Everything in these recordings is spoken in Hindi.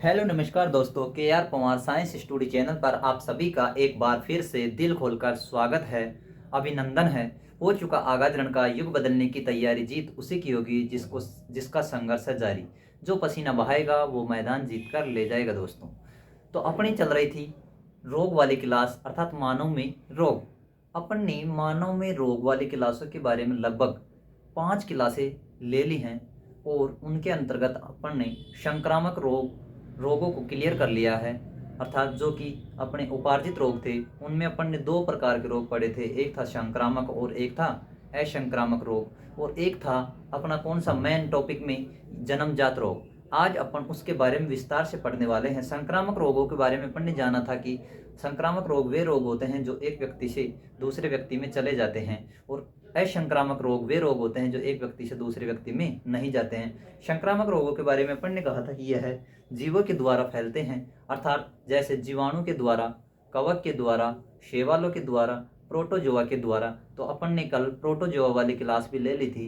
हेलो नमस्कार दोस्तों, K R Pawar science study channel पर आप सभी का एक बार फिर से दिल खोलकर स्वागत है। अभिनंदन है। हो चुका आगाज रण का युग बदलने की तैयारी, जीत उसी की होगी जिसका संघर्ष है जारी। जो पसीना बहाएगा वो मैदान जीत कर ले जाएगा दोस्तों। तो अपनी चल रही थी रोग वाली क्लास, अर्थात मानव में रोग। अपन ने मानव में रोग वाली क्लासों के बारे में लगभग 5 क्लासें ले ली हैं और उनके अंतर्गत अपन ने संक्रामक रोगों को क्लियर कर लिया है। अर्थात जो कि अपने उपार्जित रोग थे उनमें अपन ने 2 प्रकार के रोग पढ़े थे, एक था संक्रामक और एक था असंक्रामक रोग, और एक था अपना कौन सा मेन टॉपिक में जन्मजात रोग। आज अपन उसके बारे में विस्तार से पढ़ने वाले हैं। संक्रामक रोगों के बारे में अपन ने जाना था कि संक्रामक रोग वे रोग होते हैं जो एक व्यक्ति से दूसरे व्यक्ति में चले जाते हैं, और असंक्रामक रोग वे रोग होते हैं जो एक व्यक्ति से दूसरे व्यक्ति में नहीं जाते हैं। संक्रामक रोगों के बारे में अपन ने कहा था कि यह जीवों के द्वारा फैलते हैं, अर्थात जैसे जीवाणु के द्वारा, कवक के द्वारा, शैवालों के द्वारा, प्रोटोजोआ के द्वारा। तो अपन ने कल प्रोटोजोआ वाली क्लास भी ले ली थी।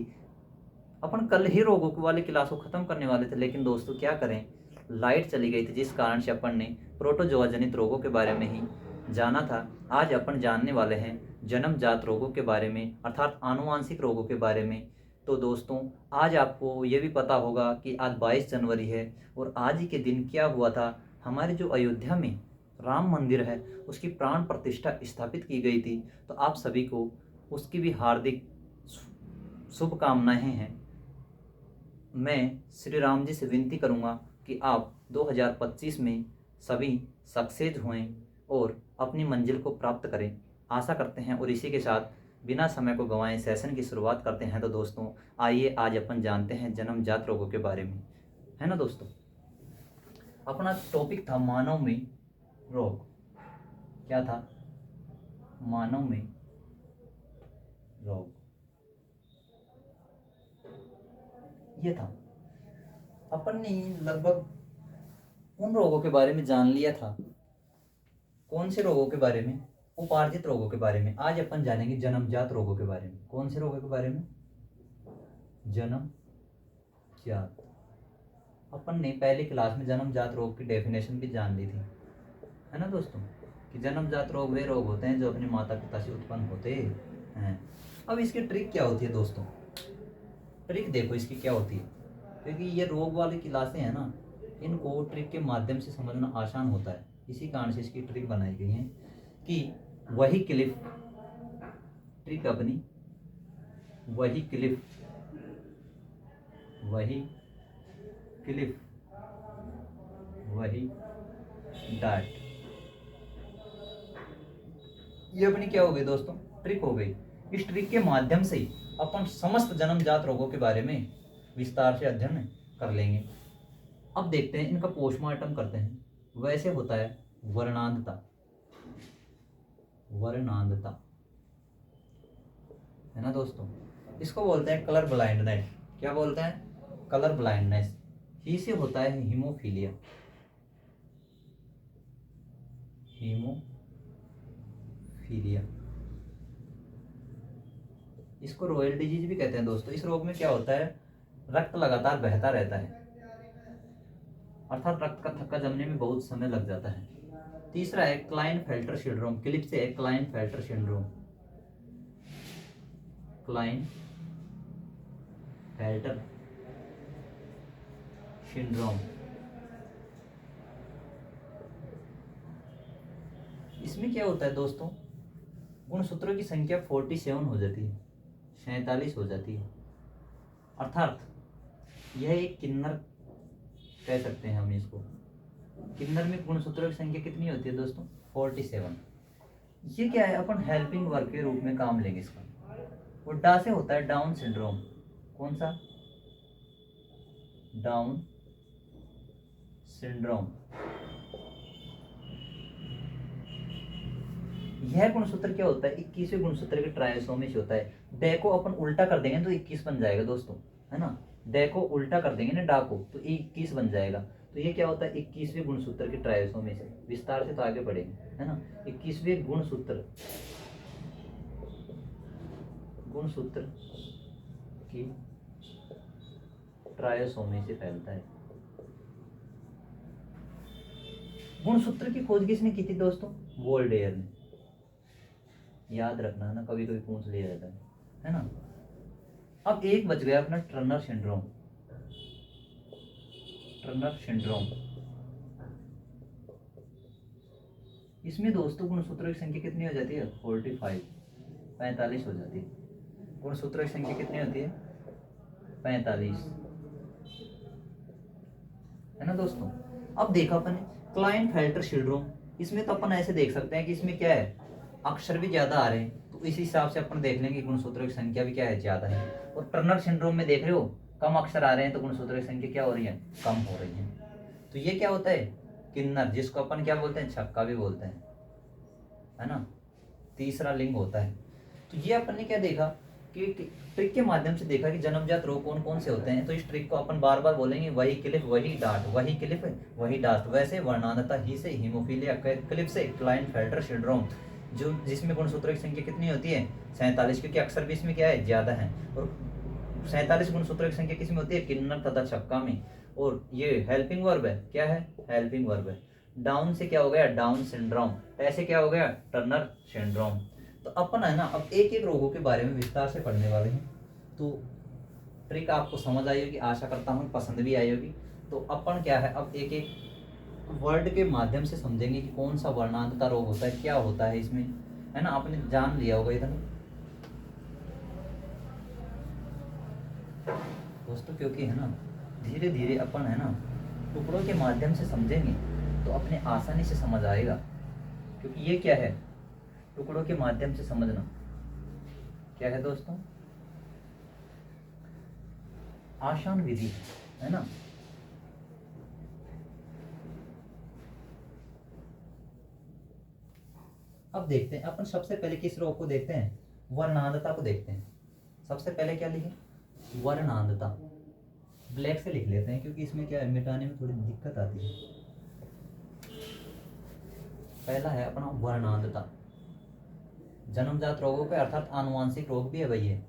अपन कल ही रोगों वाली क्लास को खत्म करने वाले थे, लेकिन दोस्तों क्या करें, लाइट चली गई थी, जिस कारण से अपन ने प्रोटोजोआ जनित रोगों के बारे में ही जाना था। आज अपन जानने वाले हैं जन्मजात रोगों के बारे में, अर्थात आनुवांशिक रोगों के बारे में। तो दोस्तों, आज आपको ये भी पता होगा कि आज 22 जनवरी है, और आज ही के दिन क्या हुआ था, हमारे जो अयोध्या में राम मंदिर है उसकी प्राण प्रतिष्ठा स्थापित की गई थी। तो आप सभी को उसकी भी हार्दिक शुभकामनाएं हैं। मैं श्री राम जी से विनती करूंगा कि आप 2025 में सभी सक्सेस हों और अपनी मंजिल को प्राप्त करें, आशा करते हैं। और इसी के साथ बिना समय को गंवाए सेशन की शुरुआत करते हैं। तो दोस्तों आइए आज अपन जानते हैं जन्मजात रोगों के बारे में, है ना दोस्तों। अपना टॉपिक था मानव में रोग। क्या था? मानव में रोग, ये था। अपन ने लगभग उन रोगों के बारे में जान लिया था। कौन से रोगों के बारे में? उपार्जित रोगों के बारे में। आज अपन जानेंगे जन्मजात रोगों के बारे में। कौन से रोगों के बारे में? जन्मजात। अपन ने पहली क्लास में जन्मजात रोग की डेफिनेशन भी जान ली थी, है ना दोस्तों, कि जन्मजात रोग वे रोग होते हैं जो अपने माता पिता से उत्पन्न होते हैं। अब इसकी ट्रिक क्या होती है दोस्तों? ट्रिक देखो इसकी क्या होती है, क्योंकि ये रोग वाली क्लासें हैं ना, इनको ट्रिक के माध्यम से समझना आसान होता है। इसी कारण से इसकी ट्रिक बनाई गई है कि वही क्लिफ, ट्रिक अपनी वही क्लिफ, वही क्लिफ, वही डाइट। ये अपनी क्या हो गई दोस्तों? ट्रिक हो गई। इस ट्रिक के माध्यम से ही अपन समस्त जन्मजात रोगों के बारे में विस्तार से अध्ययन कर लेंगे। अब देखते हैं, इनका पोस्टमार्टम करते हैं। वैसे होता है वर्णांधता, वर्णांधता, है ना दोस्तों। इसको बोलते हैं कलर ब्लाइंडनेस। क्या बोलते हैं? Colour blindness. ही से होता है हीमोफीलिया, हीमोफीलिया। इसको रॉयल डिजीज भी कहते हैं दोस्तों। इस रोग में क्या होता है, रक्त लगातार बहता रहता है, अर्थात रक्त का थक्का जमने में बहुत समय लग जाता है। तीसरा है क्लाइनफेल्टर सिंड्रोम। क्लिप से है क्लाइनफेल्टर सिंड्रोम, क्लाइनफेल्टर सिंड्रोम। इसमें क्या होता है दोस्तों, गुणसूत्रों की संख्या 47 हो जाती है, 47 हो जाती है। अर्थात यह एक किन्नर कह सकते हैं हम इसको। किन्नर में गुणसूत्रों की संख्या कितनी होती है दोस्तों? 47। ये क्या है, अपन हेल्पिंग वर्क के रूप में काम लेंगे इसका। और डा से होता है डाउन सिंड्रोम। कौन सा? Down syndrome. यह गुणसूत्र क्या होता है? 21वें गुणसूत्र के ट्रायसोमी से होता है। डे को अपन उल्टा कर देंगे तो 21 बन जाएगा दोस्तों, है ना। डे को उल्टा कर देंगे ना, डा को, तो 21 बन जाएगा। तो ये क्या होता है? 21वें गुणसूत्र के ट्रायसोमी से। विस्तार से तो आगे बढ़ेंगे, है ना। 21वें गुणसूत्र, गुणसूत्र की ट्रायसोमी से फैलता है। गुणसूत्र की खोज किसने की थी दोस्तों? वोल्टेयर ने। याद रखना है ना, कभी कभी पूछ लिया जाता है ना। अब एक बच गया अपना टर्नर सिंड्रोम। टर्नर सिंड्रोम, इसमें दोस्तों गुणसूत्रों की संख्या कितनी हो जाती है? 45, 45 हो जाती है। गुणसूत्रों की संख्या कितनी होती है? 45, है ना दोस्तों। अब देखा अपन क्लाइनफेल्टर सिंड्रोम, इसमें तो अपन ऐसे देख सकते हैं कि इसमें क्या है, अक्षर भी ज्यादा आ रहे हैं, तो इस हिसाब से अपन देख लेंगे गुणसूत्रों की संख्या भी क्या है, ज्यादा है। और टर्नर सिंड्रोम में देख रहे हो कम अक्षर आ रहे हैं, तो गुणसूत्रों की संख्या क्या हो रही है? कम हो रही है। तो ये क्या होता है? किन्नर, जिसको अपन क्या बोलते हैं? छक्का भी बोलते हैं, है ना। तीसरा लिंग होता है। तो ये अपन ने क्या देखा कि ट्रिक के माध्यम से देखा कि जन्मजात रोग कौन कौन से होते हैं। तो इस ट्रिक को अपन बार बार बोलेंगे, वही क्लिप वही डांट, वही क्लिप वही डांट। वैसे वर्णांधता ही से हीमोफीलिया, क्लिप से क्लाइनफेल्टर सिंड्रोम, जो जिसमें गुणसूत्रों की संख्या कितनी होती है? 47, क्योंकि अक्षर भी इसमें क्या है? ज्यादा है। और 47 गुणसूत्रों की संख्या किसमें होती है? किन्नर तथा छक्का में। और ये हेल्पिंग वर्ब है, क्या है? हेल्पिंग वर्ब है। डाउन से क्या हो गया? Down syndrome. ऐसे क्या हो गया? Turner syndrome. तो अपन है ना अब एक एक रोगों के बारे में विस्तार से पढ़ने वाले हैं। तो ट्रिक आपको समझ आई होगी, आशा करता हूँ पसंद भी आई होगी। तो अपन क्या है, अब एक एक वर्ड के माध्यम से समझेंगे कि कौन सा वर्णांतता रोग होता है, क्या होता है इसमें, है ना। आपने जान लिया होगा इधर दोस्तों, क्योंकि है ना धीरे धीरे अपन है ना टुकड़ों के माध्यम से समझेंगे तो अपने आसानी से समझ आएगा। क्योंकि ये क्या है? टुकड़ों के माध्यम से समझना क्या है दोस्तों? आसान विधि, है ना। अब देखते हैं अपन सबसे पहले किस रोग को देखते हैं? वर्णांधता को देखते हैं। सबसे पहले क्या लिखे? वर्णांधता। ब्लैक से लिख लेते हैं क्योंकि इसमें क्या है, मिटाने में थोड़ी दिक्कत आती है। पहला है अपना वर्णांधता। जन्मजात रोगों के अर्थात आनुवांशिक रोग भी है भाई ये,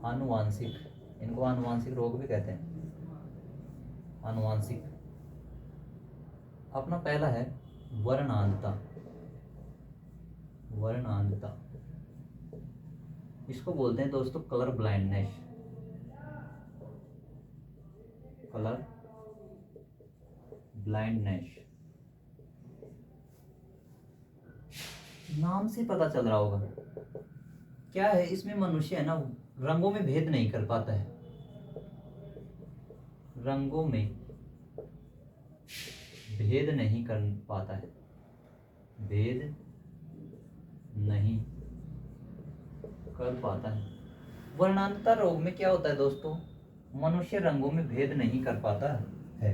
आनुवांशिक, इनको आनुवांशिक रोग भी कहते हैं, आनुवांशिक। अपना पहला है वर्णांधता। वर्णांधता, इसको बोलते हैं दोस्तों कलर ब्लाइंडनेस। कलर ब्लाइंडनेस, नाम से पता चल रहा होगा क्या है। इसमें मनुष्य है ना रंगों में भेद नहीं कर पाता है, रंगों में भेद नहीं कर पाता है, भेद नहीं कर पाता है। वर्णांधता रोग में क्या होता है दोस्तों? मनुष्य रंगों में भेद नहीं कर पाता है।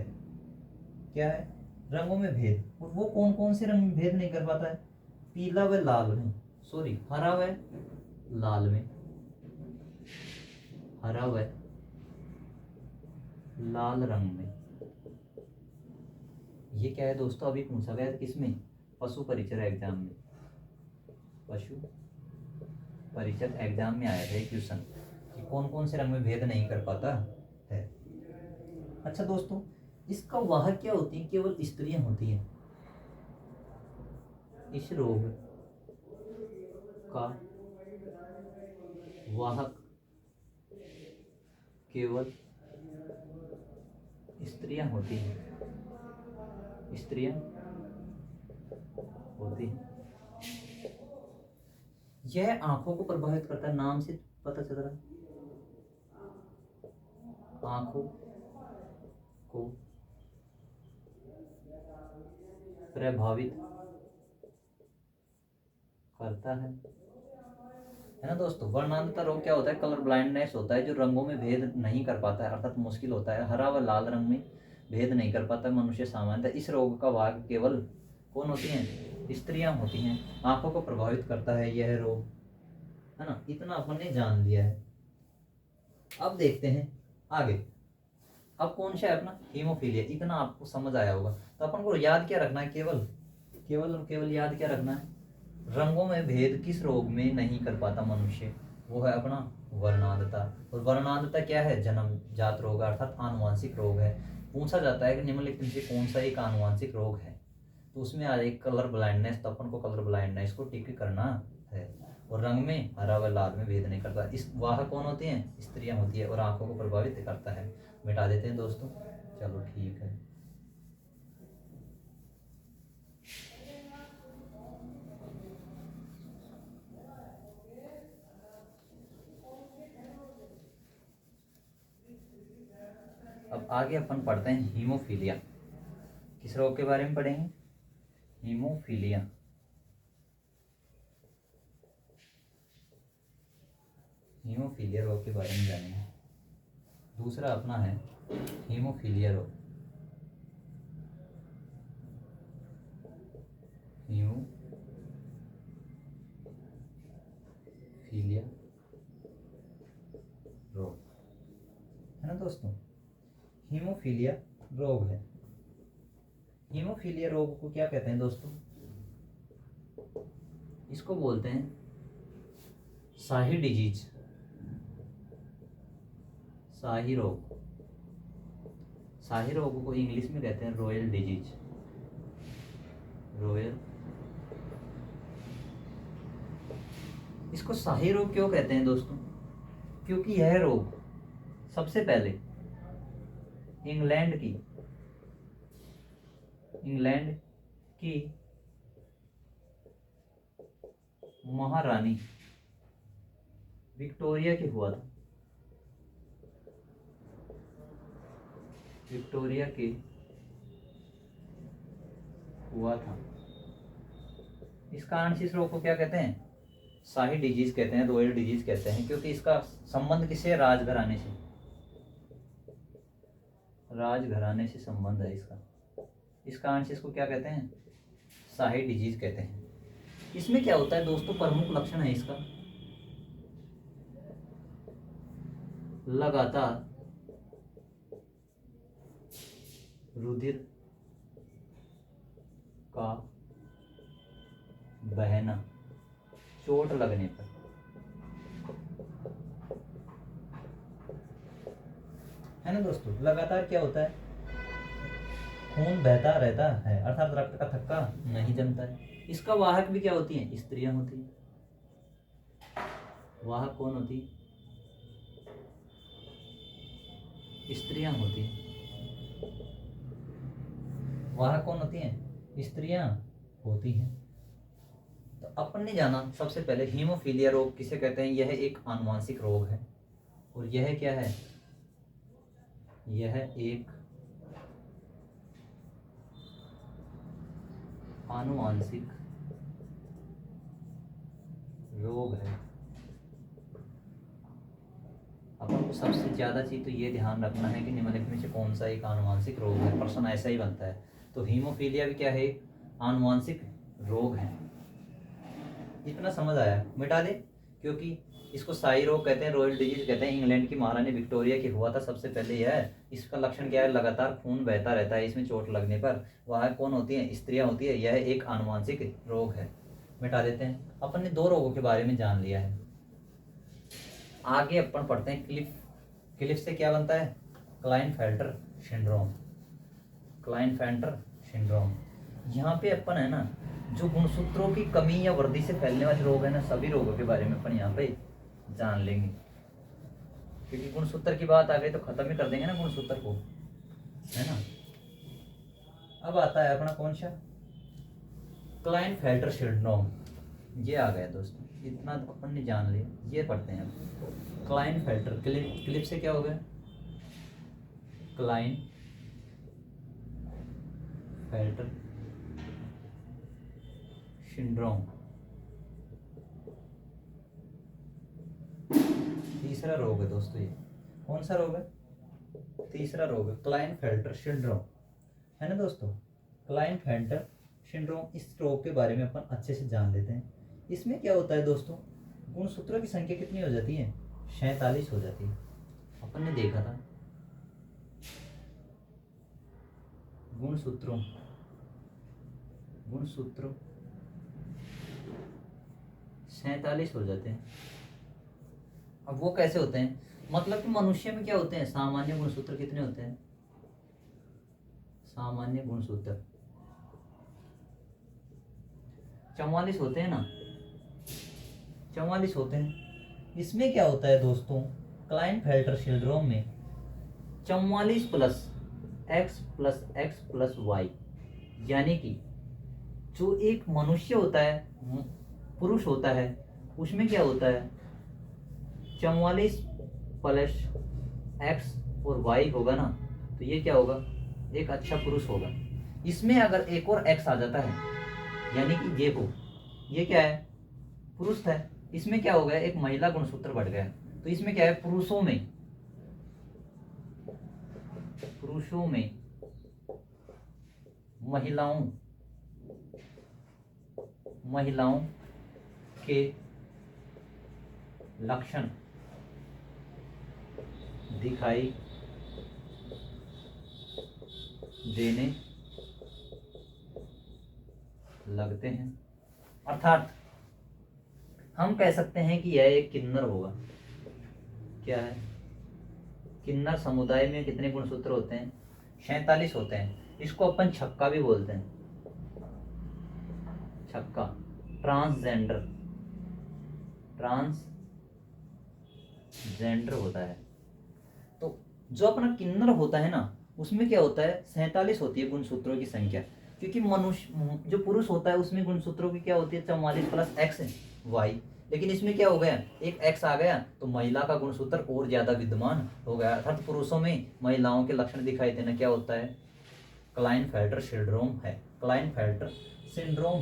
क्या है? रंगों में भेद। और वो कौन कौन से रंग में भेद नहीं कर पाता है? पीला व लाल में, सॉरी हरा व लाल में, हरा व लाल रंग में। ये क्या है दोस्तों? अभी पूछा गया किसमें? पशु परीक्षण एग्जाम में, पशु परीक्षक एग्जाम में आया था एक क्वेश्चन कि कौन कौन से रंग में भेद नहीं कर पाता है। अच्छा दोस्तों, इसका वाहक क्या होती है? केवल स्त्रियां होती हैं। इस रोग का वाहक केवल स्त्रियां होती हैं, स्त्रियां होती हैं। यह आंखों को प्रभावित करता है, नाम से पता चल रहा है, आंखों को प्रभावित करता है ना दोस्तों। वर्णांधता रोग क्या होता है? कलर ब्लाइंडनेस होता है, जो रंगों में भेद नहीं कर पाता है, अर्थात मुश्किल होता है। हरा व लाल रंग में भेद नहीं कर पाता मनुष्य सामान्यतः। इस रोग का भाग केवल कौन होती हैं? स्त्रियां होती हैं। आंखों को प्रभावित करता है यह रोग, है ना। इतना अपन ने जान लिया है। अब देखते हैं आगे। अब कौन सा है अपना? हीमोफीलिया। इतना आपको समझ आया होगा। तो अपन को याद क्या रखना है? केवल केवल और केवल याद क्या रखना है? रंगों में भेद किस रोग में नहीं कर पाता मनुष्य? वो है अपना वर्णांधता। और वर्णांधता क्या है? जन्मजात रोग अर्थात आनुवांशिक रोग है। पूछा जाता है कि निम्नलिखित में से कौन सा एक आनुवंशिक रोग है, तो उसमें आ एक कलर ब्लाइंडनेस, तो अपन को कलर ब्लाइंडनेस को टिक करना है। और रंग में हरा व लाल में भेद नहीं करता। इस वाह कौन होती हैं? स्त्रियां होती है, और आंखों को प्रभावित करता है। मिटा देते हैं दोस्तों। चलो ठीक है। अब आगे अपन पढ़ते हैं हीमोफीलिया। किस रोग के बारे में पढ़ेंगे? हीमोफीलिया। हीमोफीलिया रोग के बारे में जानेंगे। दूसरा अपना है हीमोफीलिया रोग। हीमोफीलिया रोग है ना दोस्तों। हीमोफीलिया रोग है। हीमोफीलिया रोग को क्या कहते हैं दोस्तों? इसको बोलते हैं शाही डिजीज, शाही रोग। शाही रोग को इंग्लिश में कहते हैं रॉयल डिजीज, रॉयल। इसको शाही रोग क्यों कहते हैं दोस्तों? क्योंकि यह रोग सबसे पहले इंग्लैंड की महारानी विक्टोरिया के हुआ था। विक्टोरिया के हुआ था। इस कारण से इस रोग को क्या कहते हैं? शाही डिजीज कहते हैं, रॉयल डिजीज कहते हैं, क्योंकि इसका संबंध किससे? राजघराने से। राजघराने से संबंध है इसका। इस कारण से इसको क्या कहते हैं? शाही डिजीज कहते हैं। इसमें क्या होता है दोस्तों? प्रमुख लक्षण है इसका लगातार रुधिर का बहना चोट लगने पर। है ना दोस्तों। लगातार क्या होता है? खून बहता रहता है, अर्थात रक्त का थक्का नहीं जमता है। इसका वाहक भी क्या होती हैं? स्त्रियां होती हैं। वाहक कौन होती है? स्त्रियां होती हैं। वाहक कौन होती हैं? स्त्रियां होती हैं। तो अपन ने जाना सबसे पहले हीमोफीलिया रोग किसे कहते हैं। यह एक आनुवंशिक रोग है। और यह क्या है? यह एक आनुवंशिक रोग है। अपन को सबसे ज्यादा चीज तो ये ध्यान रखना है कि निम्नलिखित में से कौन सा एक आनुवंशिक रोग है। प्रश्न ऐसा ही बनता है। तो हीमोफीलिया भी क्या है? आनुवंशिक रोग है। इतना समझ आया? मिटा दे। क्योंकि इसको शाही रोग कहते हैं, रॉयल डिजीज कहते हैं। इंग्लैंड की महारानी विक्टोरिया की हुआ था सबसे पहले यह। इसका लक्षण क्या है? लगातार खून बहता रहता है इसमें चोट लगने पर। वह कौन होती है? स्त्रियां होती है। यह एक आनुवंशिक रोग है। मिटा देते हैं। अपन ने दो रोगों के बारे में जान लिया है। आगे अपन पढ़ते हैं क्लिफ। क्लिफ से क्या बनता है? Klinefelter syndrome. Klinefelter syndrome. यहाँ पे अपन है ना, जो गुणसूत्रों की कमी या वृद्धि से फैलने वाले रोग है ना, सभी रोगों के बारे में अपन यहाँ पे जान लेंगे। क्योंकि गुणसूत्र की बात आ गई तो खत्म ही कर देंगे ना गुणसूत्र को, है ना। अब आता है अपना कौन सा? Klinefelter syndrome. ये आ गया दोस्तों। इतना तो अपन ने जान लिया। ये पढ़ते हैं अब। क्लाइनफेल्टर क्लिप से क्या हो गया? Klinefelter syndrome. तीसरा रोग है दोस्तों। ये कौन सा रोग है? तीसरा रोग है क्लाइनफेल्टर सिंड्रोम, है ना दोस्तों। क्लाइनफेल्टर सिंड्रोम, इस रोग के बारे में अपन अच्छे से जान लेते हैं। इसमें क्या होता है दोस्तों? गुणसूत्रों की संख्या कितनी हो जाती है? 47 हो जाती है। अपन ने देखा था गुणसूत्रों 47 हो जाते हैं। अब वो कैसे होते हैं? मतलब कि मनुष्य में क्या होते हैं? सामान्य गुणसूत्र कितने होते हैं? सामान्य गुणसूत्र 44 होते हैं ना, 44 होते हैं। इसमें क्या होता है दोस्तों, क्लाइनफेल्टर सिंड्रोम में 44 प्लस x प्लस वाई, यानी कि जो एक मनुष्य होता है, पुरुष होता है, उसमें क्या होता है 44 प्लस x और y होगा ना, तो ये क्या होगा, एक अच्छा पुरुष होगा। इसमें अगर एक और x आ जाता है, यानी कि ये क्या है, पुरुष था, इसमें क्या हो गया, एक महिला गुणसूत्र बढ़ गया। तो इसमें क्या है, पुरुषों में महिलाओं के लक्षण दिखाई देने लगते हैं। अर्थात हम कह सकते हैं कि यह एक किन्नर होगा। क्या है, किन्नर समुदाय में कितने गुणसूत्र होते हैं, 47 होते हैं। इसको अपन छक्का भी बोलते हैं, छक्का। ट्रांसजेंडर होता है। तो जो अपना किन्नर होता है ना, उसमें क्या होता है, 47 होती है गुणसूत्रों की संख्या, क्योंकि मनुष्य जो पुरुष होता है उसमें गुणसूत्रों की क्या होती है, 44 प्लस एक्स वाई। लेकिन इसमें क्या हो गया, एक एक्स आ गया, तो महिला का गुणसूत्र और ज्यादा विद्यमान हो गया। अर्थात पुरुषों में महिलाओं के लक्षण दिखाई देना क्या होता है, क्लाइनफेल्टर सिंड्रोम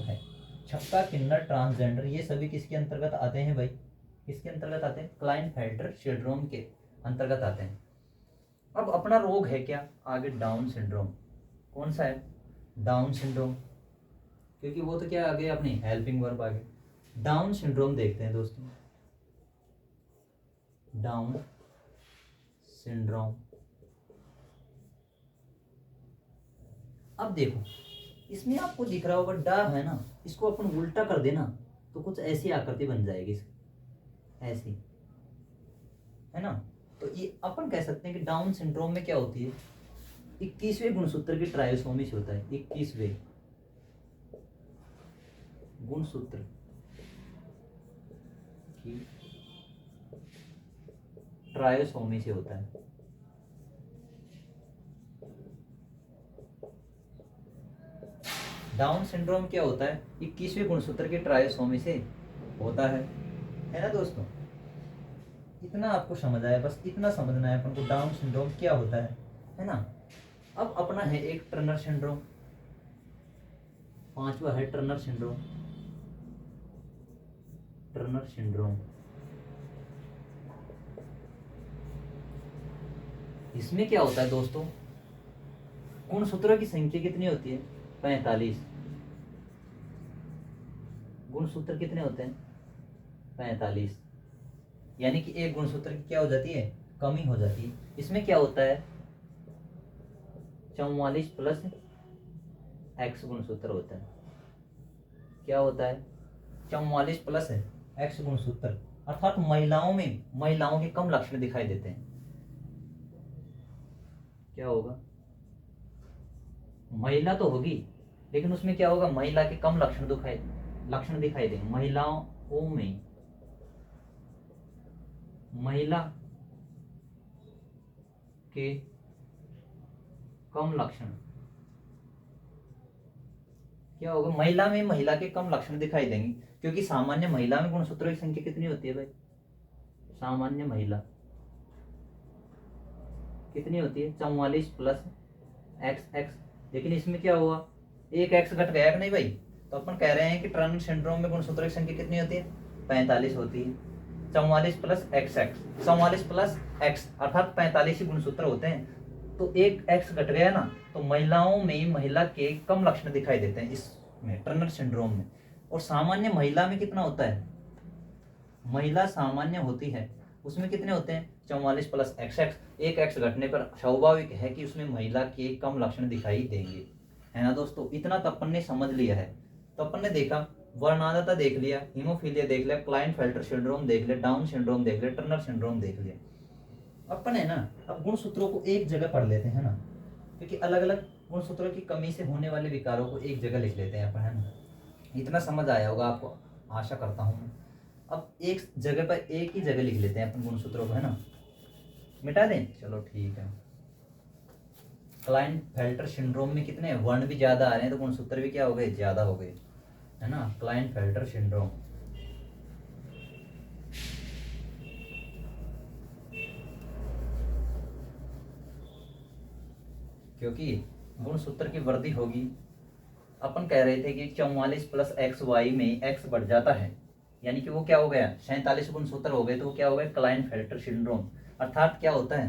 है। छक्का, किन्नर, ट्रांसजेंडर, ये सभी किसके अंतर्गत आते हैं भाई, किसके अंतर्गत आते हैं, क्लाइनफेल्टर सिंड्रोम के अंतर्गत आते हैं। अब अपना रोग है क्या आगे, डाउन सिंड्रोम। कौन सा है, डाउन सिंड्रोम, क्योंकि वो तो क्या आ गया अपनी हेल्पिंग वर्ब आ गई। डाउन सिंड्रोम देखते हैं दोस्तों, डाउन सिंड्रोम। अब देखो, इसमें आपको दिख रहा होगा डा है ना, इसको अपन उल्टा कर देना तो कुछ ऐसी आकृति बन जाएगी, ऐसी, है ना। तो ये अपन कह सकते हैं कि डाउन सिंड्रोम में क्या होती है, 21वें गुणसूत्र की ट्रायोसोमी से होता है, 21वें गुणसूत्र की ट्रायोसोमी से होता है। डाउन सिंड्रोम क्या होता है, 21वें गुणसूत्र की ट्रायोसोमी से होता है ना दोस्तों। इतना आपको समझ आया, बस इतना समझना है अपन को, डाउन सिंड्रोम क्या होता है ना। अब अपना है एक टर्नर सिंड्रोम, 5वां है टर्नर सिंड्रोम। इसमें क्या होता है दोस्तों, गुणसूत्रों की संख्या कितनी होती है, 45। गुणसूत्र कितने होते हैं, 45, यानी कि एक गुणसूत्र की क्या हो जाती है, कमी हो जाती है। इसमें क्या होता है, 44 प्लस एक्स गुणसूत्र होता है। क्या होता है, 44 प्लस एक्स गुणसूत्र, अर्थात महिलाओं के कम लक्षण दिखाई देते हैं। क्या होगा, महिला तो होगी, लेकिन उसमें क्या होगा, महिला के कम लक्षण दिखाई देंगे। महिलाओं में महिला के कम लक्षण, क्या होगा, महिला के कम लक्षण दिखाई देंगे, क्योंकि सामान्य महिला में गुणसूत्रों की संख्या कितनी होती है भाई, सामान्य महिला कितनी होती है, 44 प्लस एक्स। लेकिन इसमें क्या हुआ, एक एक्स घट गया कि नहीं भाई, तो अपन कह रहे हैं कि टर्नर सिंड्रोम में गुणसूत्रों की संख्या कितनी होती है, 45 होती है। 44 प्लस एक्स, 44 प्लस एक्स अर्थात 45 ही गुणसूत्र होते हैं। तो एक एक्स घट गया ना, तो महिलाओं में महिला के कम लक्षण दिखाई देते हैं इसमें, टर्नर सिंड्रोम में। और सामान्य महिला में कितना होता है, महिला सामान्य होती है, उसमें कितने होते हैं, 44 प्लस एक्स। एक एक्स घटने पर स्वाभाविक है कि उसमें महिला के कम लक्षण दिखाई देंगे, है ना दोस्तों। इतना तो अपन ने समझ लिया है। तो अपन ने देखा, वर्णांधता देख लिया, हीमोफीलिया देख लिया, क्लाइनफेल्टर सिंड्रोम देख लिया, डाउन सिंड्रोम देख लिया, टर्नर सिंड्रोम देख लिया। अपन है ना, अब गुणसूत्रों को एक जगह पढ़ लेते हैं ना, क्योंकि अलग अलग गुणसूत्रों की कमी से होने वाले विकारों को एक जगह लिख लेते हैं अपन, है ना। इतना समझ आया होगा आपको, आशा करता हूँ मैं। अब एक जगह पर एक ही जगह लिख लेते हैं अपन गुणसूत्रों को, है ना। मिटा दें, चलो ठीक है। क्लाइनफेल्टर सिंड्रोम में कितने वर्ण भी ज्यादा आ रहे हैं तो गुणसूत्र भी क्या हो गए, ज्यादा हो गए, है ना। क्लाइनफेल्टर सिंड्रोम, क्योंकि गुणसूत्र की वृद्धि होगी। अपन कह रहे थे कि 44 प्लस एक्स वाई में एक्स बढ़ जाता है, यानी कि वो क्या हो गया, 47 गुणसूत्र हो गए, तो वो क्या हो गया, क्लाइनफेल्टर सिंड्रोम। अर्थात क्या होता है,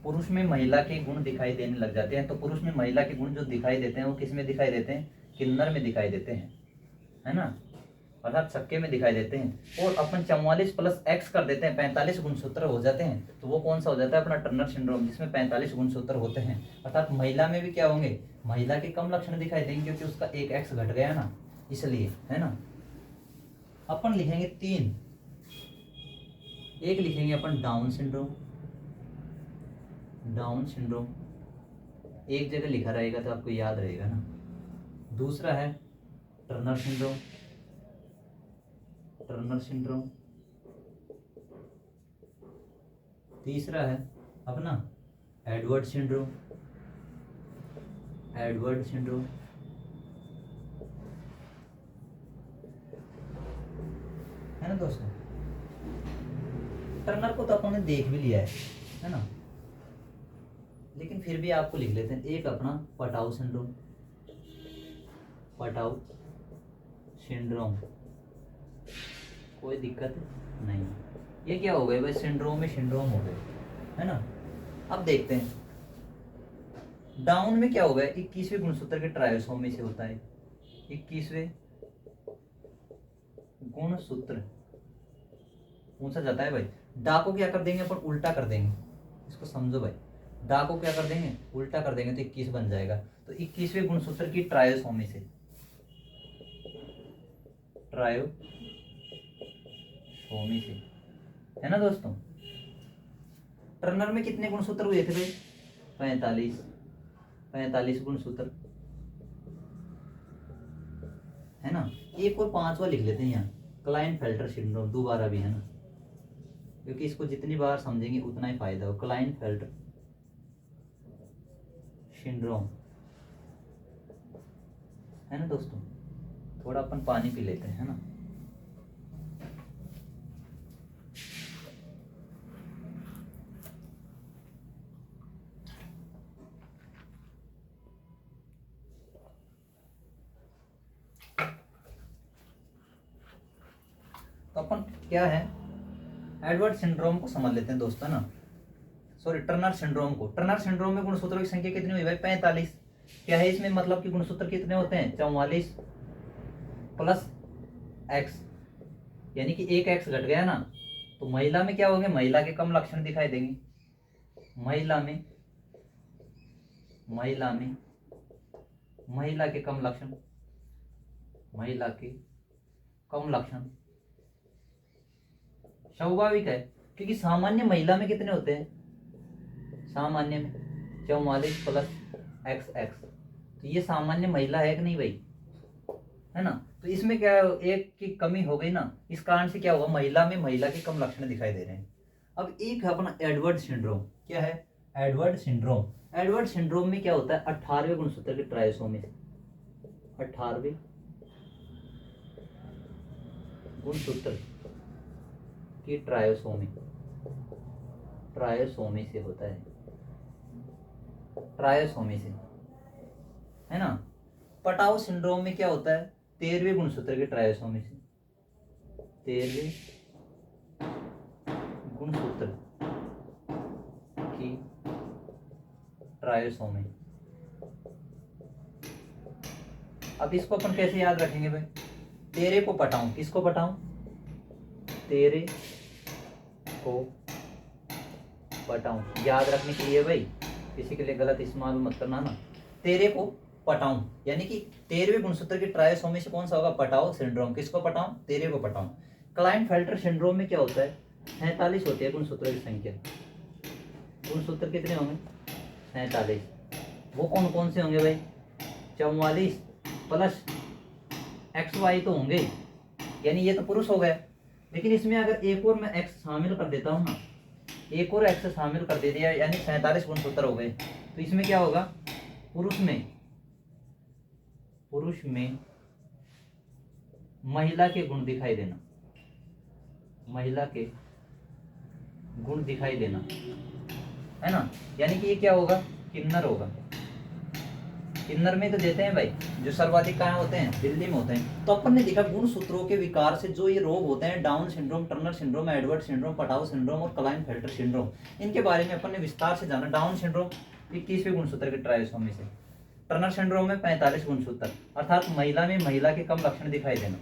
पुरुष में महिला के गुण दिखाई देने लग जाते हैं। तो पुरुष में महिला के गुण जो दिखाई देते हैं वो किस में दिखाई देते हैं, किन्नर में दिखाई देते हैं, है ना। अर्थात छक्के में दिखाई देते हैं। और अपन 44 प्लस एक्स कर देते हैं, 45 गुणसूत्र हो जाते हैं, तो वो कौन सा हो जाता है, अपना टर्नर सिंड्रोम, जिसमें 45 गुणसूत्र होते हैं। अर्थात महिला में भी क्या होंगे, महिला के कम लक्षण दिखाई देंगे, क्योंकि उसका एक एक्स घट गया ना, इसलिए, है ना। अपन लिखेंगे 3, एक लिखेंगे अपन डाउन सिंड्रोम, डाउन सिंड्रोम एक जगह लिखा रहेगा तो आपको याद रहेगा ना। दूसरा है टर्नर सिंड्रोम, टर्नर सिंड्रोम। तीसरा है अपना एडवर्ड सिंड्रोम, एडवर्ड सिंड्रोम। है ना दोस्तों, टर्नर को तो अपन ने देख भी लिया है ना, लेकिन फिर भी आपको लिख लेते हैं। एक अपना पटाउ सिंड्रोम, पटाउ सिंड्रोम, कोई दिक्कत नहीं। ये क्या हो गए भाई, सिंड्रोम में सिंड्रोम हो गए, है ना। अब देखते हैं डाउन में क्या हो गया, 21वें गुणसूत्र के ट्रायोसोमी से होता है। 21वें गुणसूत्र पूछा जाता है भाई। डा को क्या कर देंगे अपन, उल्टा कर देंगे, इसको समझो भाई। डा को क्या कर देंगे, उल्टा कर देंगे, तो 21 बन जाएगा। तो 21वें गुणसूत्र की ट्रायोसोमी से, ट्रायोसोमी से, है ना दोस्तों। टर्नर में कितने गुणसूत्र हुए थे भाई, 45 गुणसूत्र, है ना। एक और 5वां लिख लेते हैं यहाँ, क्लाइनफेल्टर सिंड्रोम, दोबारा भी, है ना, क्योंकि इसको जितनी बार समझेंगे उतना ही फायदा हो। क्लाइनफेल्टर सिंड्रोम, है ना दोस्तों। थोड़ा अपन पानी पी लेते हैं, है ना। तो अपन क्या है, एडवर्ड सिंड्रोम को समझ लेते हैं दोस्तों, है ना। सॉरी, टर्नर सिंड्रोम को। टर्नर सिंड्रोम में गुणसूत्रों की संख्या कितनी हुई भाई, 45। क्या है इसमें, मतलब कि गुणसूत्र कितने होते हैं, 44 प्लस एक्स, यानी कि एक एक्स घट गया ना। तो महिला में क्या होंगे, महिला के कम लक्षण दिखाई देंगे। महिला में महिला के कम लक्षण, महिला के कम लक्षण स्वाभाविक है, क्योंकि सामान्य महिला में कितने होते हैं, सामान्य में 44 प्लस एक्स एक्स, तो ये सामान्य महिला है कि नहीं भाई, है ना। तो इसमें क्या है, एक की कमी हो गई ना, इस कारण से क्या हुआ, महिला में महिला के कम लक्षण दिखाई दे रहे हैं। अब एक है अपना एडवर्ड सिंड्रोम। क्या है, एडवर्ड सिंड्रोम। एडवर्ड सिंड्रोम में क्या होता है, 18वें गुणसूत्र के ट्रायोसोमी से, 18वें गुणसूत्र की ट्रायोसोमी से होता है, ट्रायोसोमी से, है ना। पटाउ सिंड्रोम में क्या होता है, 13वें गुणसूत्र के ट्रायोसोमी से, 13वें गुणसूत्र की ट्रायोसोमी। अब इसको अपन कैसे याद रखेंगे भाई, 13 को पटाऊं, किसको पटाऊं, 13 को पटाऊं, याद रखने के लिए भाई, किसी के लिए गलत इस्तेमाल मत करना ना। 13 को पटाऊं, यानी कि 13वें गुणसूत्र की ट्रायोसोमी से कौन सा होगा, पटाओ सिंड्रोम। किसको पटाऊं, 13 को पटाऊं। क्लाइनफेल्टर सिंड्रोम में क्या होता है, 47 होती है गुणसूत्रों की संख्या। गुणसूत्र कितने होंगे, 47। वो कौन कौन से होंगे भाई? 44 प्लस XY तो होंगे, यानी ये तो पुरुष हो गए। लेकिन इसमें अगर एक और मैं X शामिल कर देता हूँ ना, एक और X शामिल कर दे दिया, यानी 47 गुणसूत्र हो गए। तो इसमें क्या होगा? पुरुष में महिला के गुण दिखाई देना, महिला के गुण दिखाई देना, है ना। यानी कि ये क्या होगा? किन्नर होगा। किन्नर में तो देते हैं भाई, जो सर्वाधिक कहाँ होते हैं? दिल्ली में होते हैं। तो अपन ने देखा गुणसूत्रों के विकार से जो ये रोग होते हैं, down syndrome, Turner syndrome, Edward syndrome, Patau syndrome और क्लाइनफेल्टर सिंड्रोम, इनके बारे में अपन ने विस्तार से जाना। डाउन सिंड्रोम 21वें गुणसूत्र के ट्राइसोमी से, टर्नर सिंड्रोम में 45 गुणसूत्र अर्थात महिला में महिला के कम लक्षण दिखाई देना,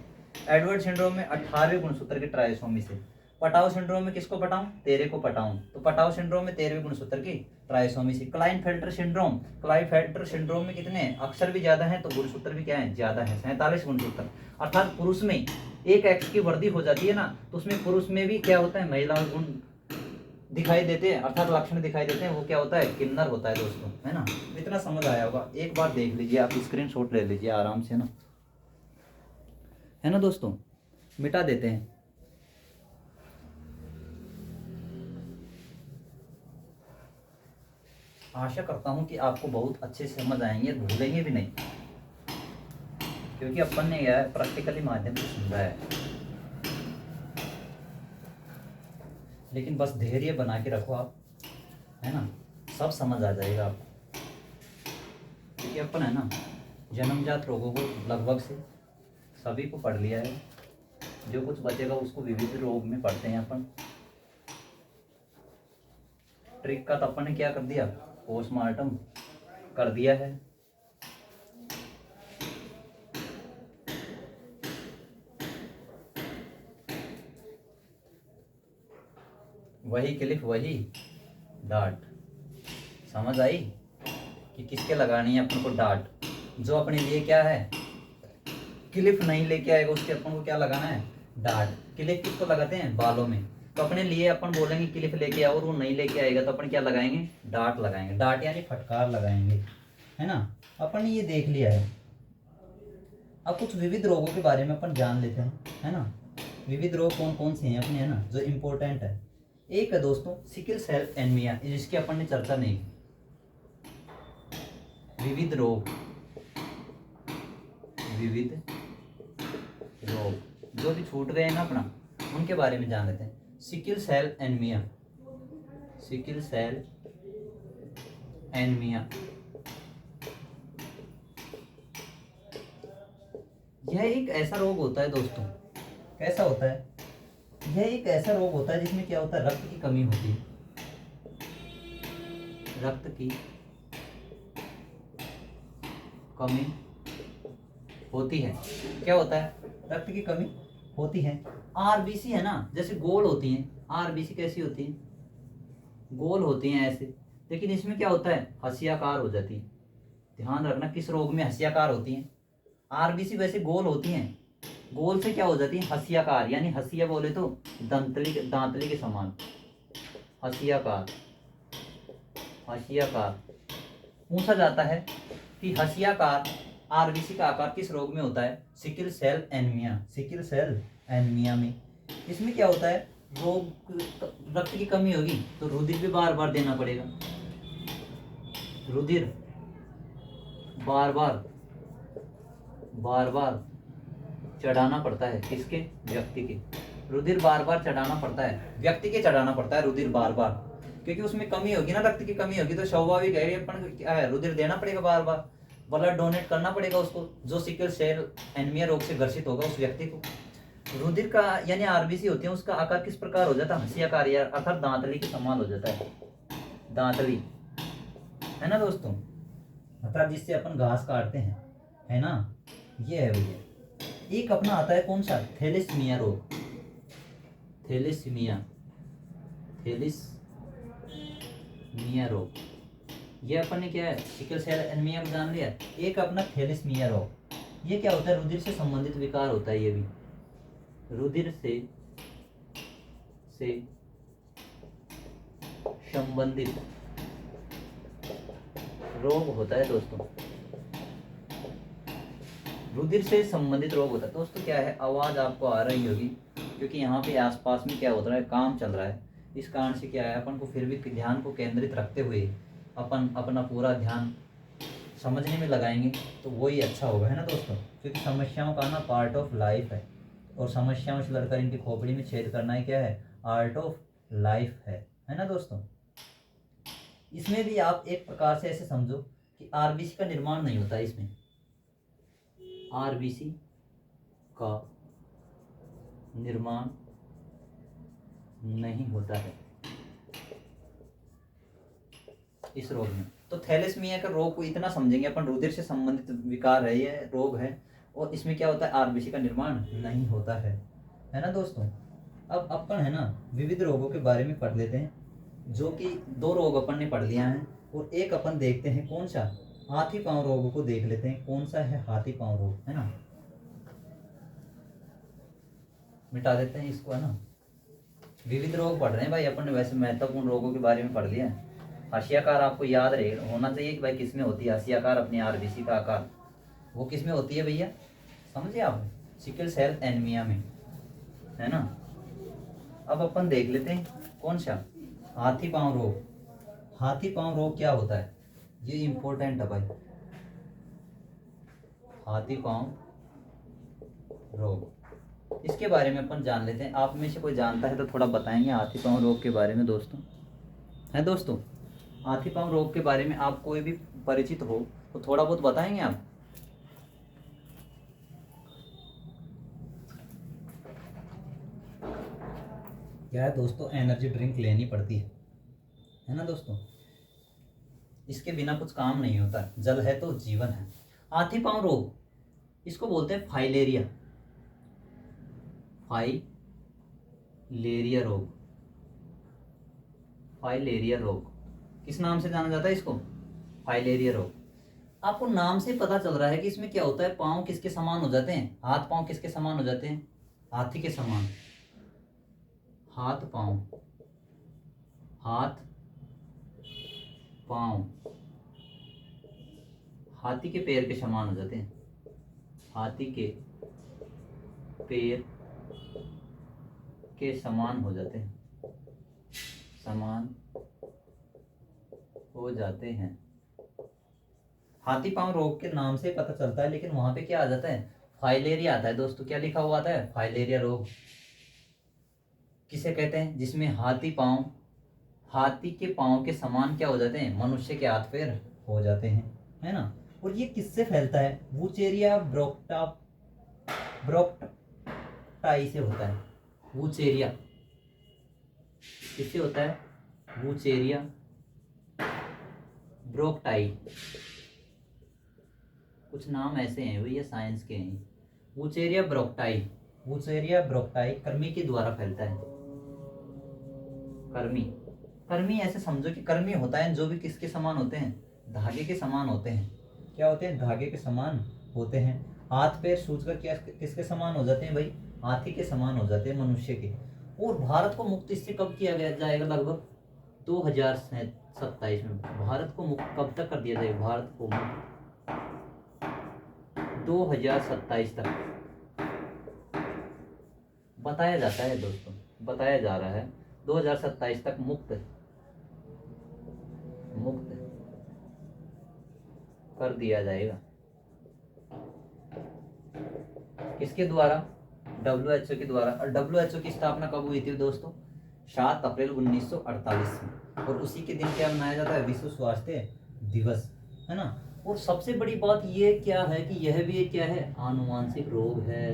एडवर्ड सिंड्रोम में 18वें गुणसूत्र के ट्राइसोमी से, पटाउ सिंड्रोम में किसको पटाऊं? 13 को पटाऊं, तो पटाउ सिंड्रोम में 13वें गुणसूत्र की ट्राइसोमी से। क्लाइनफेल्टर सिंड्रोम में कितने अक्षर भी ज्यादा हैं तो गुणसूत्र भी क्या है? ज्यादा है, 47 गुणसूत्र। अर्थात पुरुष में एक X की वृद्धि हो जाती है ना, तो उसमें पुरुष में भी क्या होता है? महिला गुण दिखाई देते हैं, अर्थात लक्षण दिखाई देते हैं। वो क्या होता है? किन्नर होता है दोस्तों, है ना। इतना समझ आया होगा, एक बार देख लीजिए, आप स्क्रीनशॉट ले लीजिए आराम से ना, है ना दोस्तों। मिटा देते हैं। आशा करता हूं कि आपको बहुत अच्छे से समझ आएंगे, भूलेंगे भी नहीं, क्योंकि अपन ने यह प्रैक्टिकली माध्यम से समझा है। लेकिन बस धैर्य बना के रखो आप, है ना, सब समझ आ जाएगा आपको। क्योंकि अपन है ना, जन्मजात रोगों को लगभग से सभी को पढ़ लिया है, जो कुछ बचेगा उसको विविध रोग में पढ़ते हैं अपन। ट्रिक का तो अपन ने क्या कर दिया? पोस्टमार्टम कर दिया है। वही क्लिप वही डांट, समझ आई कि किसके लगानी है अपन को डांट? जो अपने लिए क्या है? क्लिप नहीं लेके आएगा उसके अपन को क्या लगाना है? डांट। क्लिप किसको लगाते हैं? बालों में। तो अपने लिए अपन बोलेंगे क्लिप लेके आओ, और वो नहीं लेके आएगा तो अपन क्या लगाएंगे? डांट लगाएंगे। डांट यानी फटकार लगाएंगे, है ना। अपन ने ये देख लिया है। अब कुछ विविध रोगों के बारे में अपन जान लेते हैं, है ना। विविध रोग कौन कौन से हैं अपने, है ना, जो इम्पोर्टेंट है। एक है दोस्तों सिकल सेल एनीमिया, जिसकी अपन ने चर्चा नहीं की। विविध रोग जो भी छूट गए हैं ना अपना, उनके बारे में जान लेते हैं। सिकल सेल एनीमिया, यह एक ऐसा रोग होता है दोस्तों, कैसा होता है? यह एक ऐसा रोग होता है जिसमें क्या होता है? रक्त की कमी होती है। रक्त की कमी होती है। क्या होता है? रक्त की कमी होती है। आरबीसी है ना, जैसे गोल होती हैं। आरबीसी कैसी होती है? गोल होती हैं ऐसे, लेकिन इसमें क्या होता है? हसियाकार हो जाती है। ध्यान रखना किस रोग में हसियाकार होती हैं। आरबीसी वैसे गोल होती हैं, गोल से क्या हो जाती है? हसियाकार, यानी हसिया बोले तो दांतली के समान। हसियाकार पूछा जाता है कि हसियाकार आरबीसी का आकार किस रोग में होता है? सिकल सेल एनीमिया में। इसमें क्या होता है? रोग रक्त की कमी होगी तो रुधिर भी बार बार देना पड़ेगा। रुधिर बार बार चढ़ाना पड़ता है। किसके? व्यक्ति के। रुधिर बार बार चढ़ाना पड़ता है, व्यक्ति के चढ़ाना पड़ता है रुधिर बार बार, क्योंकि उसमें कमी होगी ना, रक्त की कमी होगी तो स्वाभाविक है अपन क्या है? रुधिर देना पड़ेगा बार बार, ब्लड डोनेट करना पड़ेगा उसको, जो सिकल सेल एनीमिया रोग से ग्रसित होगा उस व्यक्ति को। रुधिर का यानी आरबीसी होती है, उसका आकार किस प्रकार हो जाता है? हंसियाकार, अर्थात दांतली के समान हो जाता है। दांतली, है ना दोस्तों, अर्थात जिससे अपन घास काटते हैं, है ना। ये है भैया। एक अपना आता है कौन सा? थैलेसीमिया रोग। थैलेसीमिया रोग, ये अपन ने क्या है? सिकल सेल एनीमिया को जान लिया। एक अपना थैलेसीमिया रोग, ये क्या होता है? रुधिर से संबंधित विकार होता है। ये भी रुधिर से संबंधित रोग होता है दोस्तों, रुधिर से संबंधित रोग होता है। दोस्तों क्या है, आवाज़ आपको आ रही होगी क्योंकि यहाँ पे आसपास में क्या होता है, काम चल रहा है। इस कारण से क्या है, अपन को फिर भी ध्यान को केंद्रित रखते हुए अपन अपना पूरा ध्यान समझने में लगाएंगे तो वही अच्छा होगा, है ना दोस्तों। क्योंकि समस्याओं का ना पार्ट ऑफ लाइफ है, और समस्याओं से लड़कर इनकी खोपड़ी में छेद करना ही क्या है, आर्ट ऑफ लाइफ है ना दोस्तों। इसमें भी आप एक प्रकार से ऐसे समझो कि आरबीसी का निर्माण नहीं होता है इसमें, आरबीसी का निर्माण नहीं होता है इस रोग में। तो थैलेसीमिया के रोग को इतना समझेंगे अपन, रुधिर से संबंधित विकार है, ये रोग है, और इसमें क्या होता है, आरबीसी का निर्माण नहीं होता है ना दोस्तों। अब अपन है ना विविध रोगों के बारे में पढ़ लेते हैं, जो कि 2 रोग अपन ने पढ़ लिया है, और एक अपन देखते हैं कौन सा, हाथी पांव रोग को देख लेते हैं, कौन सा है हाथी पांव रोग, है ना। मिटा देते हैं इसको, है ना। विविध रोग पढ़ रहे हैं भाई अपन ने, वैसे महत्वपूर्ण रोगों के बारे में पढ़ लिया है। हाशियाकार आपको याद रहे होना चाहिए कि भाई किसमें होती है हाशियाकार, अपनी आरबीसी का आकार वो किसमें होती है भैया, समझे आप, सिकल सेल एनीमिया में, है ना। अब अपन देख लेते हैं कौन सा, हाथी पांव रोग। हाथी पांव रोग क्या होता है, ये इंपॉर्टेंट है भाई, हाथी पांव रोग, इसके बारे में अपन जान लेते हैं। आप में से कोई जानता है तो थोड़ा बताएंगे हाथी पांव रोग के बारे में दोस्तों, है दोस्तों। हाथी पांव रोग के बारे में आप कोई भी परिचित हो तो थोड़ा बहुत बताएंगे आप। क्या है दोस्तों, एनर्जी ड्रिंक लेनी पड़ती है ना दोस्तों, इसके बिना कुछ काम नहीं होता, जल है तो जीवन है। हाथी पांव रोग इसको बोलते हैं फाइलेरिया, फाइलेरिया रोग, फाइलेरिया रोग किस नाम से जाना जाता है इसको, फाइलेरिया रोग। आपको नाम से पता चल रहा है कि इसमें क्या होता है, पांव किसके समान हो जाते हैं, हाथ पांव किसके समान हो जाते हैं, हाथी के समान, हाथ पांव, हाथ पांव हाथी के पैर के समान हो जाते हैं, हाथी के पैर के समान हो जाते हैं, समान हो जाते हैं। हाथी पांव रोग के नाम से पता चलता है, लेकिन वहां पे क्या आ जाता है, फाइलेरिया आता है दोस्तों। क्या लिखा हुआ आता है, फाइलेरिया रोग किसे कहते हैं, जिसमें हाथी पांव, हाथी के पांव के समान क्या हो जाते हैं, मनुष्य के हाथ पैर हो जाते हैं, है ना। और ये किससे फैलता है, वुचेरिया ब्रोक्टाई से होता है। वुचेरिया किससे होता है, वुचेरिया ब्रोक्टाई, कुछ नाम ऐसे हैं भैया साइंस के हैं। वुचेरिया ब्रोक्टाई, वुचेरिया ब्रोक्टाई कर्मी के द्वारा फैलता है। कर्मी, कर्मी ऐसे समझो कि कर्मी होता है जो भी किसके समान होते हैं, धागे के समान होते हैं। क्या होते हैं, धागे के समान होते हैं। हाथ पैर सूजकर क्या किसके समान हो जाते हैं भाई, हाथी के समान हो जाते हैं, मनुष्य के। और भारत को मुक्त इससे कब किया गया जाएगा, लगभग 2027 में। भारत को मुक्त कब तक कर दिया जाएगा, भारत को मुक्त 2027 तक बताया जाता है दोस्तों, बताया जा रहा है 2027 तक मुक्त कर दिया जाएगा। किसके द्वारा, WHO के द्वारा। और WHO की स्थापना कब हुई थी दोस्तों, 7 अप्रैल 1948 में। और उसी के दिन क्या मनाया जाता है, विश्व स्वास्थ्य दिवस, है ना। और सबसे बड़ी बात ये क्या है कि यह भी क्या है, आनुवांशिक रोग है।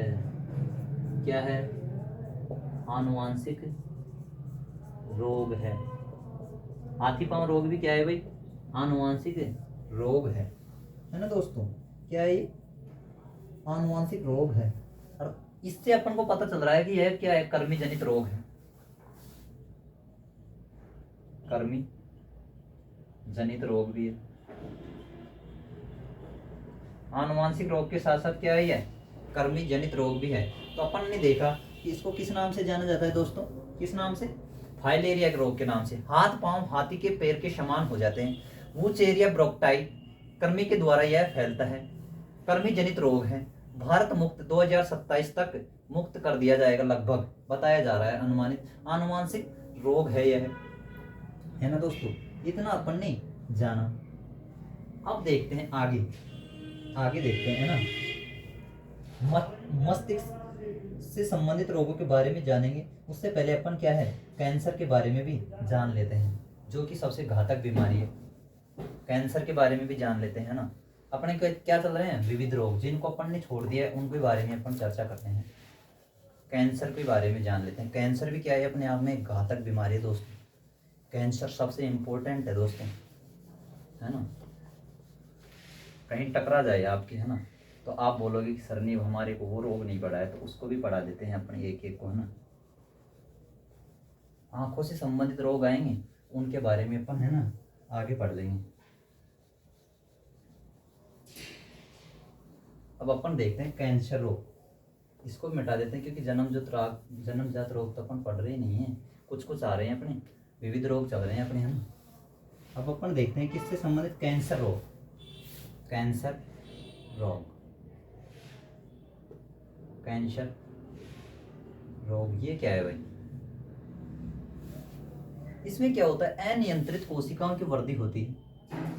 क्या है, आनुवांशिक रोग है। हाथी पांव रोग भी क्या है भाई, आनुवांशिक रोग है ना दोस्तों। क्या है ये, आनुवांशिक रोग है। और इससे अपन को पता चल रहा है कि यह क्या है, कर्मी जनित रोग है, कर्मी जनित रोग भी है। आनुवांशिक रोग के साथ साथ क्या है, यह कर्मी जनित रोग भी है। तो अपन ने देखा कि इसको किस नाम से जाना जाता है दोस्तों, किस नाम से, फाइलेरिया रोग के नाम से। हाथ पांव हाथी के पैर के समान हो जाते हैं। वुचेरिया ब्रोक्टाई कृमि के द्वारा यह फैलता है। कृमि जनित रोग है। भारत मुक्त 2027 तक मुक्त कर दिया जाएगा लगभग, बताया जा रहा है। अनुमानित आनुवांशिक रोग है यह, है ना दोस्तों। इतना अपन ने जाना। अब देखते हैं आगे, आगे देखते हैं ना। मस्तिष्क से संबंधित रोगों के बारे में जानेंगे। उससे पहले अपन क्या है, कैंसर के बारे में भी जान लेते हैं, जो कि सबसे घातक बीमारी है। कैंसर के बारे में भी जान लेते हैं ना। अपने क्या चल रहे हैं, विविध रोग, जिनको अपन ने छोड़ दिया है उनके बारे में अपन चर्चा करते हैं। कैंसर के बारे में जान लेते हैं। कैंसर भी क्या है, अपने आप में एक घातक बीमारी है दोस्तों। कैंसर सबसे इम्पोर्टेंट है दोस्तों, है ना। कहीं टकरा जाए आपकी, है ना, तो आप बोलोगे कि सर नहीं हमारे को वो रोग नहीं पड़ा है, तो उसको भी पढ़ा देते हैं अपने एक एक को, है ना। आंखों से संबंधित रोग आएंगे, उनके बारे में अपन, है ना, आगे पढ़ लेंगे। अब अपन देखते हैं कैंसर रोग। इसको भी मिटा देते हैं, क्योंकि जन्मजात रोग तो अपन पढ़ रहे ही नहीं है, कुछ कुछ आ रहे हैं अपने, विविध रोग चल रहे हैं अपने, है ना। अब अपन देखते हैं किससे संबंधित, कैंसर रोग। कैंसर रोग, कैंसर रोग ये क्या है भाई। इसमें क्या होता है, अनियंत्रित कोशिकाओं की वृद्धि होती है।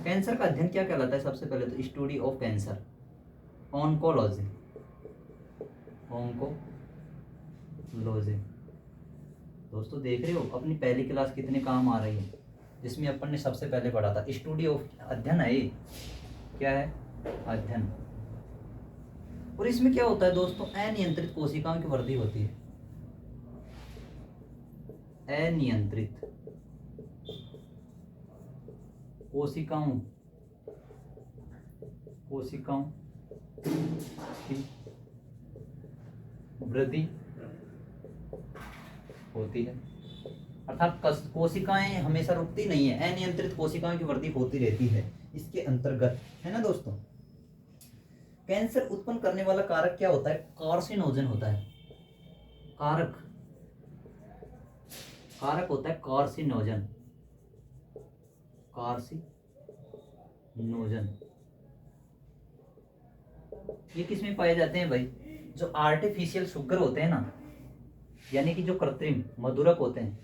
कैंसर का अध्ययन क्या कहलाता है, सबसे पहले तो study of cancer, oncology, oncology. दोस्तों देख रहे हो अपनी पहली क्लास कितने काम आ रही है, जिसमें अपन ने सबसे पहले पढ़ा था स्टडी ऑफ, अध्ययन है ये, क्या है, अध्ययन। और इसमें क्या होता है दोस्तों, अनियंत्रित कोशिकाओं की वृद्धि होती है। अनियंत्रित कोशिकाओं की वृद्धि होती है। अर्थात कोशिकाएं हमेशा रुकती नहीं है, अनियंत्रित कोशिकाओं की वृद्धि होती रहती है इसके अंतर्गत, है ना दोस्तों। कैंसर उत्पन्न करने वाला कारक क्या होता है, कार्सिनोजन होता है। कारक होता है कार्सिनोजन, कार्सिनोजन। ये किस में पाए जाते हैं भाई, जो आर्टिफिशियल शुगर होते हैं ना, यानी कि जो कृत्रिम मधुरक होते हैं,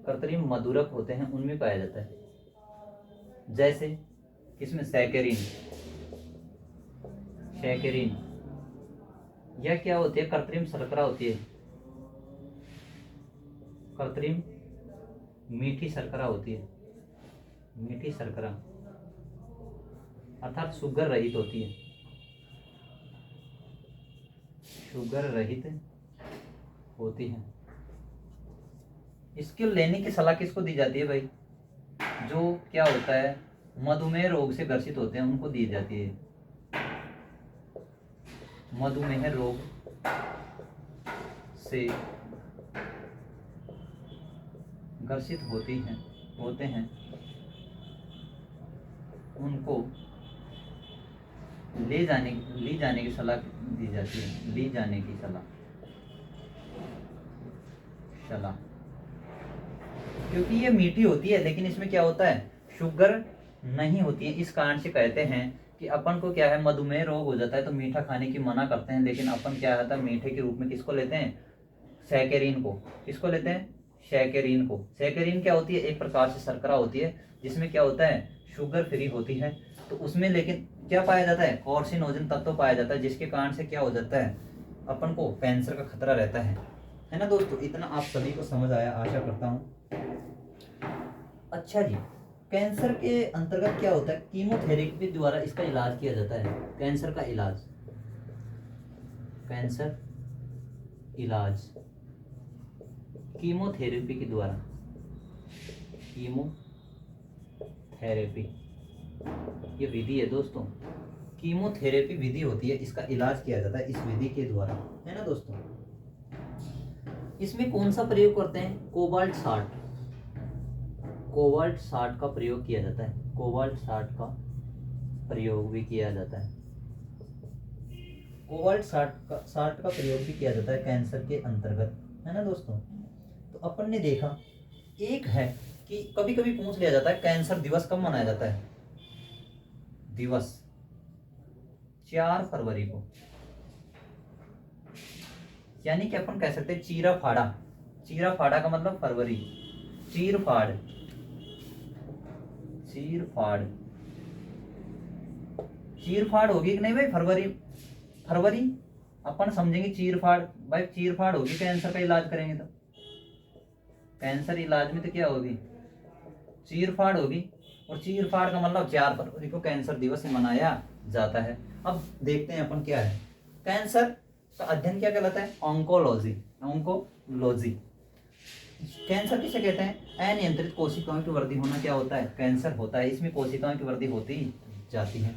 कृत्रिम मधुरक होते हैं, उनमें पाया जाता है। जैसे किसमें, सैकरीन, यह क्या होती है, कृत्रिम शर्करा होती है, कृत्रिम मीठी शर्करा होती है, मीठी शर्करा, अर्थात शुगर रहित होती है, शुगर रहित होती है। इसके लेने की सलाह किसको दी जाती है भाई, जो क्या होता है, मधुमेह रोग से ग्रसित होते हैं, उनको दी जाती है। मधुमेह रोग से ग्रसित होते हैं, उनको ले जाने की सलाह दी जाती है, ले जाने की सलाह, क्योंकि ये मीठी होती है, लेकिन इसमें क्या होता है, शुगर नहीं होती है। इस कारण से कहते हैं कि अपन को क्या है, मधुमेह रोग हो जाता है तो मीठा खाने की मना करते हैं, लेकिन अपन क्या होता है, मीठे के रूप में किसको लेते हैं, सैकरीन को। किसको लेते हैं, सैकरीन को। सैकरीन क्या होती है, एक प्रकार से शर्करा होती है, जिसमें क्या होता है, शुगर फ्री होती है। तो उसमें लेकिन क्या पाया जाता है, कार्सिनोजन तत्व पाया जाता है, जिसके कारण से क्या हो जाता है, अपन को कैंसर का खतरा रहता है ना दोस्तों। इतना आप सभी को समझ आया आशा करता हूँ। अच्छा जी, कैंसर के अंतर्गत क्या होता है, कीमोथेरेपी द्वारा इसका इलाज किया जाता है। कैंसर का इलाज, कैंसर इलाज कीमोथेरेपी के द्वारा, कीमोथेरेपी ये विधि है दोस्तों, कीमोथेरेपी विधि होती है, इसका इलाज किया जाता है इस विधि के द्वारा, है ना दोस्तों। इसमें कौन सा प्रयोग करते हैं, कोबाल्ट 60 का प्रयोग किया जाता है, कोबाल्ट 60 का प्रयोग भी किया जाता है, कोबाल्ट 60 का प्रयोग भी किया जाता है कैंसर के अंतर्गत, है ना दोस्तों। तो अपन ने देखा, एक है कि कभी कभी पूछ लिया जाता है कैंसर दिवस कब मनाया जाता है। दिवस 4 फरवरी को, यानी कि अपन कह सकते हैं चीरा फाड़ा। चीरा फाड़ा का मतलब फरवरी, चीर फाड़, चीर फाड़, चीर फाड़ होगी कि नहीं भाई फरवरी, फरवरी अपन समझेंगे चीर फाड़, भाई चीर फाड़ होगी कैंसर का इलाज करेंगे तो, कैंसर इलाज में तो क्या होगी, चीर फाड़ होगी। और चीर फाड़ का मतलब 4 फरवरी को कैंसर दिवस मनाया जाता है। अब देखते हैं अपन क्या है कैंसर का अध्ययन क्या कहलाता है, ऑन्कोलॉजी। ऑन्कोलॉजी कैंसर किसे कहते हैं, अनियंत्रित कोशिकाओं की वृद्धि होना क्या होता है, कैंसर होता है। इसमें कोशिकाओं की वृद्धि होती जाती है।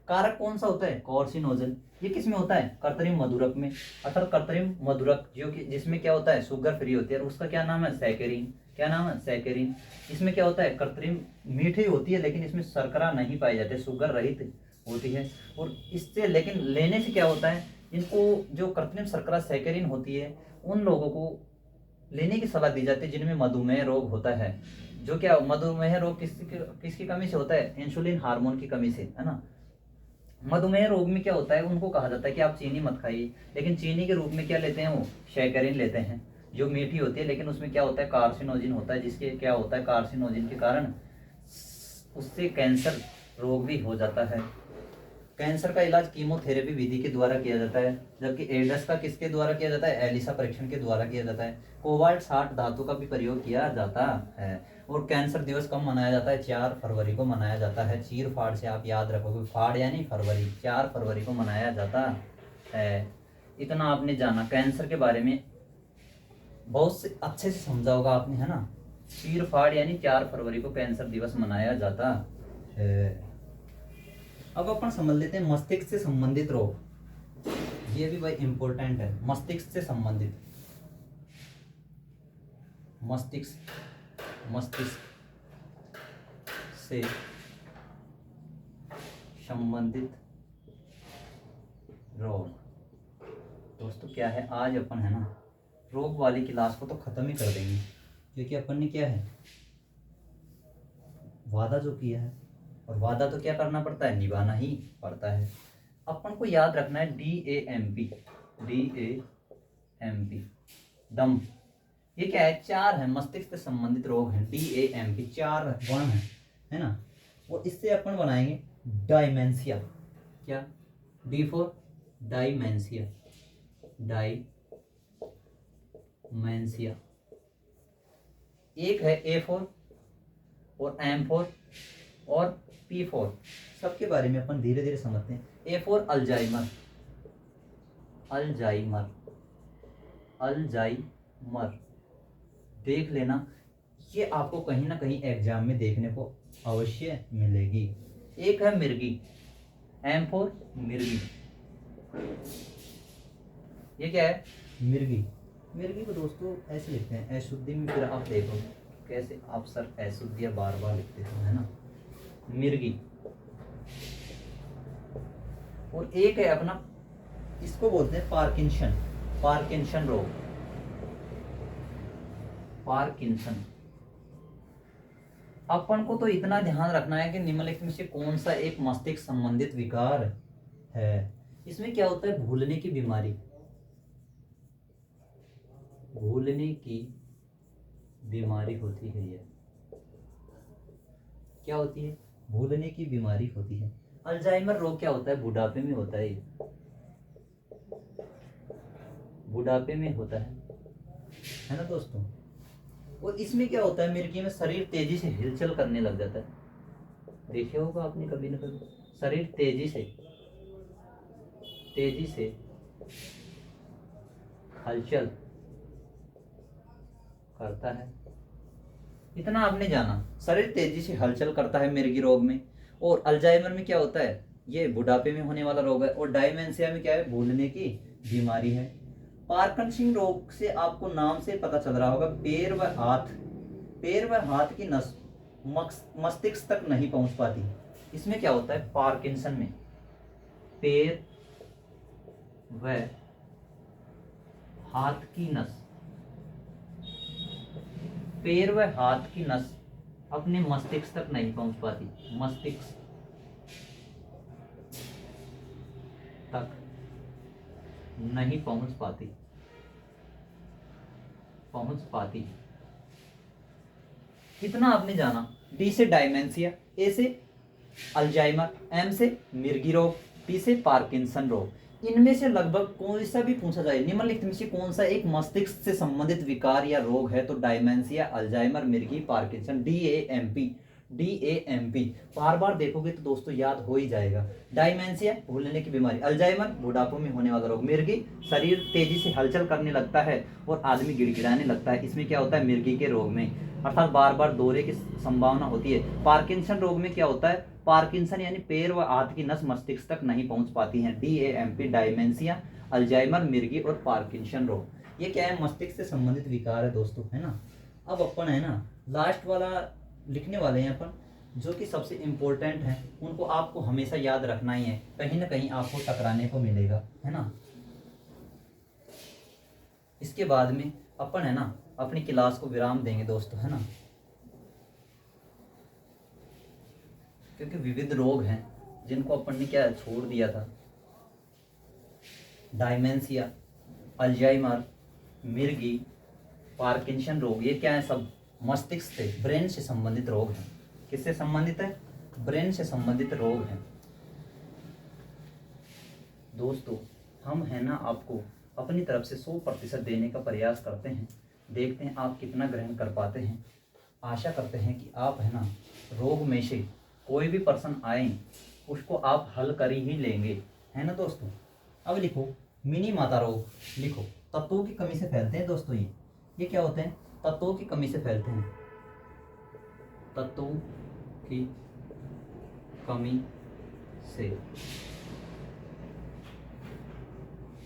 कारक कौन सा होता है, कार्सिनोजन। ये किसमें होता है, कृत्रिम मधुरक में, अर्थात कृत्रिम मधुरक जो कि जिसमें क्या होता है शुगर फ्री होती है, और उसका क्या नाम है, सैकेरिन। क्या नाम है, सैकेरिन। इसमें क्या होता है, कृत्रिम मीठी होती है लेकिन इसमें शर्करा नहीं पाई जाती, शुगर रहित होती है। और इससे लेकिन लेने से क्या होता है, इनको जो कृत्रिम शर्करा सैकेरिन होती है उन लोगों को लेने की सलाह दी जाती है जिनमें मधुमेह रोग होता है। जो क्या मधुमेह रोग किसकी कमी से होता है, इंसुलिन हार्मोन की कमी से, है ना। मधुमेह रोग में क्या होता है, उनको कहा जाता है कि आप चीनी मत खाइए, लेकिन चीनी के रूप में क्या लेते हैं वो, शैकरीन लेते हैं जो मीठी होती है, लेकिन उसमें क्या होता है, कार्सिनोजिन होता है, जिसके क्या होता है, कार्सिनोजिन के कारण उससे कैंसर रोग भी हो जाता है। कैंसर का इलाज कीमोथेरेपी विधि के द्वारा किया जाता है, जबकि एडस का किसके द्वारा किया जाता है, एलिसा परीक्षण के द्वारा किया जाता है। कोबाल्ट 60 धातु का भी प्रयोग किया जाता है। और कैंसर दिवस कब मनाया जाता है, 4 फरवरी को मनाया जाता है। चीर फाड़ से आप याद रखोगे, फाड़ यानी फरवरी, 4 फरवरी को मनाया जाता है। इतना आपने जाना कैंसर के बारे में, बहुत से अच्छे से समझा होगा आपने, है ना। चीर फाड़ यानी 4 फरवरी को कैंसर दिवस मनाया जाता है। अब अपन समझ लेते हैं मस्तिष्क से संबंधित रोग। ये भी भाई इंपॉर्टेंट है, मस्तिष्क से संबंधित, मस्तिष्क से संबंधित रोग। दोस्तों क्या है, आज अपन है ना रोग वाली क्लास को तो खत्म ही कर देंगे, क्योंकि अपन ने क्या है वादा जो किया है, और वादा तो क्या करना पड़ता है, निभाना ही पड़ता है। अपन को याद रखना है DAMP, DAMP दम। ये क्या है, 4 है मस्तिष्क से संबंधित रोग हैं, DAMP 4 वर्ण है ना। और इससे अपन बनाएंगे डायमेंशिया। क्या, D फॉर डायमेंशिया, डायमेंशिया। एक है A फॉर और M फॉर और P फॉर, सबके बारे में अपन धीरे धीरे समझते हैं। A फॉर अल्जाइमर, अल्जाइमर देख लेना, ये आपको कहीं ना कहीं एग्जाम में देखने को अवश्य मिलेगी। एक है मिर्गी, M फॉर मिर्गी। ये क्या है, मिर्गी। मिर्गी को दोस्तों ऐसे लिखते हैं, अशुद्धि में फिर आप देखो कैसे आप सर अशुद्धि बार बार लिखते हो, है ना, मिर्गी। और एक है अपना, इसको बोलते हैं पार्किंसन, पार्किंसन रोग, पार्किंसन। अपन को तो इतना ध्यान रखना है कि निम्नलिखित में से कौन सा एक मस्तिष्क संबंधित विकार है। इसमें क्या होता है, भूलने की बीमारी, भूलने की बीमारी होती है। ये क्या होती है, भूलने की बीमारी होती है। अल्जाइमर रोग क्या होता है, बुढ़ापे में होता है, बुढ़ापे में होता है ना दोस्तों। और इसमें क्या होता है, मिर्गी में शरीर तेजी से हिलचल करने लग जाता है। देखिए होगा आपने कभी ना कभी, शरीर तेजी से हलचल करता है। इतना आपने जाना, शरीर तेजी से हलचल करता है मिर्गी रोग में। और अल्जाइमर में क्या होता है, ये बुढ़ापे में होने वाला रोग है। और डायमेंशिया में क्या है, भूलने की बीमारी है। पार्किंसन रोग से आपको नाम से पता चल रहा होगा, पैर व हाथ की नस मस्तिष्क तक नहीं पहुंच पाती। इसमें क्या होता है, पार्किंसन में पैर व हाथ की नस, पैर व हाथ की नस अपने मस्तिष्क तक नहीं पहुंच पाती, मस्तिष्क तक नहीं पहुंच पाती। कितना आपने जाना। डी से डायमेंशिया, ए से अल्जाइमर, एम से मिर्गी रोग, टी से पार्किंसन रोग। इनमें से लगभग कोई सा भी पूछा जाए, निम्नलिखित में से कौन सा एक मस्तिष्क से संबंधित विकार या रोग है, तो डायमेंशिया, अल्जाइमर, मिर्गी, पार्किंसन, DAMP। बार बार देखोगे तो दोस्तों याद हो ही जाएगा। डायमेंशिया भूलने की बीमारी, अल्जाइमर बुढ़ापे में होने वाला रोग, मिर्गी शरीर तेजी से हलचल करने लगता है और आदमी गिड़गिड़ाने लगता है, इसमें क्या होता है, मिर्गी के रोग में, अर्थात बार बार दौरे की संभावना होती है। पार्किंसन रोग में क्या होता है, पार्किंसन यानी पैर व हाथ की नस मस्तिष्क तक नहीं पहुंच पाती हैं। DAMP डायमेंशिया, अल्जाइमर, मिर्गी और पार्किंसन रोग, ये क्या है, मस्तिष्क से संबंधित विकार है दोस्तों, है ना। अब अपन है ना लास्ट वाला लिखने वाले हैं अपन, जो कि सबसे इम्पोर्टेंट है, उनको आपको हमेशा याद रखना ही है, कहीं ना कहीं आपको टकराने को मिलेगा, है ना। इसके बाद में अपन है ना अपनी क्लास को विराम देंगे दोस्तों, है ना, क्योंकि विविध रोग हैं जिनको अपन ने क्या छोड़ दिया था। डायमेंशिया, अल्जाइमर, मिर्गी, पार्किंसन रोग, ये क्या है, सब मस्तिष्क से, ब्रेन से संबंधित रोग हैं। किससे संबंधित है, ब्रेन से संबंधित रोग हैं दोस्तों। हम है ना आपको अपनी तरफ से 100% देने का प्रयास करते हैं, देखते हैं आप कितना ग्रहण कर पाते हैं। आशा करते हैं कि आप है ना रोग में से कोई भी पर्सन आए उसको आप हल कर ही लेंगे, है ना दोस्तों। अब लिखो मिनी माता रोग, लिखो तत्वों की कमी से फैलते हैं दोस्तों। ये क्या होते हैं, तत्वों की कमी से फैलते हैं, तत्वों की कमी से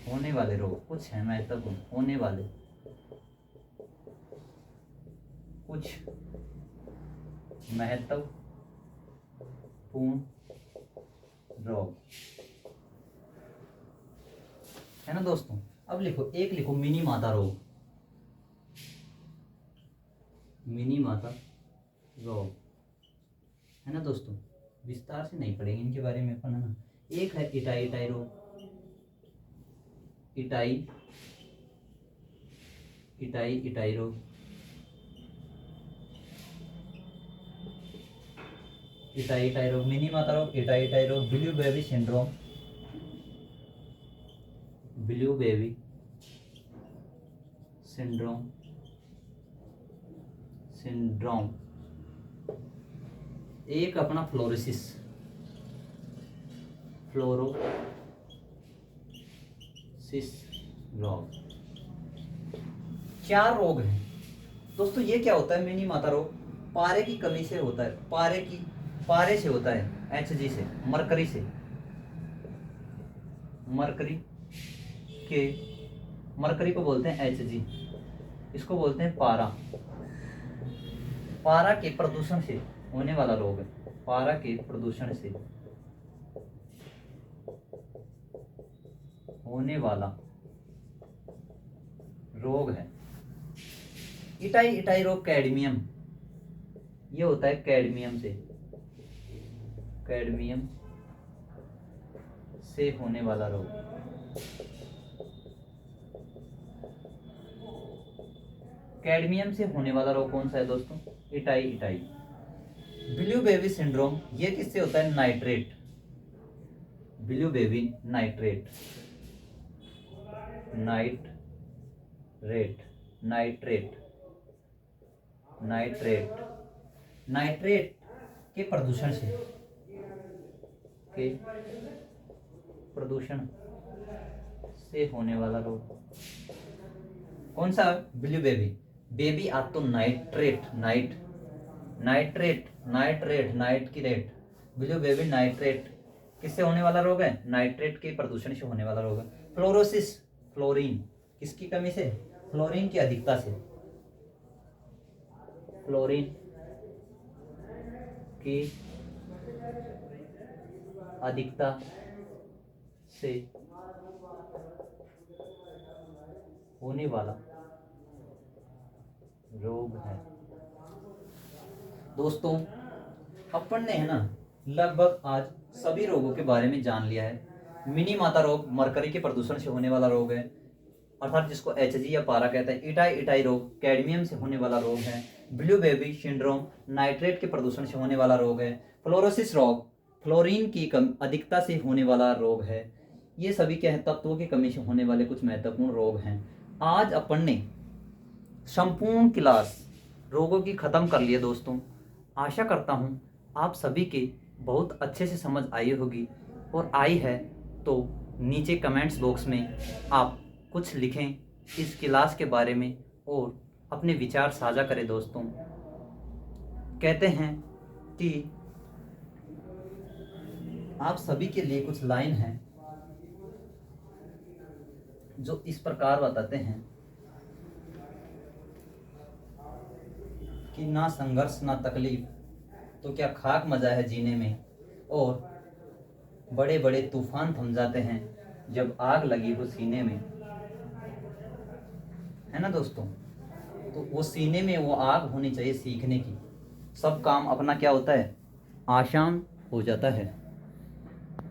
होने वाले रोग कुछ है महत्वपूर्ण, होने वाले कुछ महत्वपूर्ण रोग, है ना दोस्तों। अब लिखो एक लिखो मिनी माता रोग, मिनी माता रोग, है ना दोस्तों। विस्तार से नहीं पढ़ेंगे इनके बारे में अपन, है ना। एक है इटाई इटाई रोग, इटाई इटाई इटाई रोग, इटाई इटाई रोग, मिनी माता रोग, इटाई इटाई रोग, blue baby syndrome, blue baby syndrome, syndrome. एक अपना फ्लोरोसिस, फ्लोरोसिस रोग। 4 रोग हैं दोस्तों। ये क्या होता है, मिनी माता रोग पारे की कमी से होता है, पारे से होता है, Hg से, मरकरी से, मरकरी को बोलते हैं Hg, इसको बोलते हैं पारा। पारा के प्रदूषण से होने वाला रोग है, पारा के प्रदूषण से होने वाला रोग है। इटाई इटाई रोग कैडमियम, ये होता है कैडमियम से होने वाला रोग। कैडमियम से होने वाला रोग कौन सा है दोस्तों, itai itai. Blue baby syndrome, ये किससे होता है, nitrate, blue baby nitrate, nitrate nitrate nitrate nitrate के प्रदूषण से होने वाला रोग कौन सा, ब्लू बेबी। बेबी आ तो नाइट्रेट, नाइट की रेट, ब्लू बेबी नाइट्रेट किससे होने वाला रोग है, नाइट्रेट के प्रदूषण से होने वाला रोग है। फ्लोरोसिस, फ्लोरीन किसकी कमी से, फ्लोरीन की अधिकता से, फ्लोरीन की अधिकता से होने वाला रोग है। दोस्तों, अपन ने है ना लगभग आज सभी रोगों के बारे में जान लिया है। मिनी माता रोग मरकरी के प्रदूषण से होने वाला रोग है, अर्थात जिसको एचजी या पारा कहते हैं। इटाई इटाई रोग कैडमियम से होने वाला रोग है। ब्लू बेबी सिंड्रोम नाइट्रेट के प्रदूषण से होने वाला रोग है। फ्लोरोसिस रोग फ्लोरीन की अधिकता से होने वाला रोग है। ये सभी क्या है, तत्वों की कमी से होने वाले कुछ महत्वपूर्ण रोग हैं। आज अपन ने संपूर्ण क्लास रोगों की खत्म कर लिए दोस्तों। आशा करता हूँ आप सभी के बहुत अच्छे से समझ आई होगी, और आई है तो नीचे कमेंट्स बॉक्स में आप कुछ लिखें इस क्लास के बारे में और अपने विचार साझा करें दोस्तों। कहते हैं कि आप सभी के लिए कुछ लाइन हैं जो इस प्रकार बताते हैं कि ना संघर्ष ना तकलीफ तो क्या खाक मजा है जीने में, और बड़े बड़े तूफान थम जाते हैं जब आग लगी हो सीने में। है ना दोस्तों? तो वो सीने में वो आग होनी चाहिए सीखने की, सब काम अपना क्या होता है, आसान हो जाता है।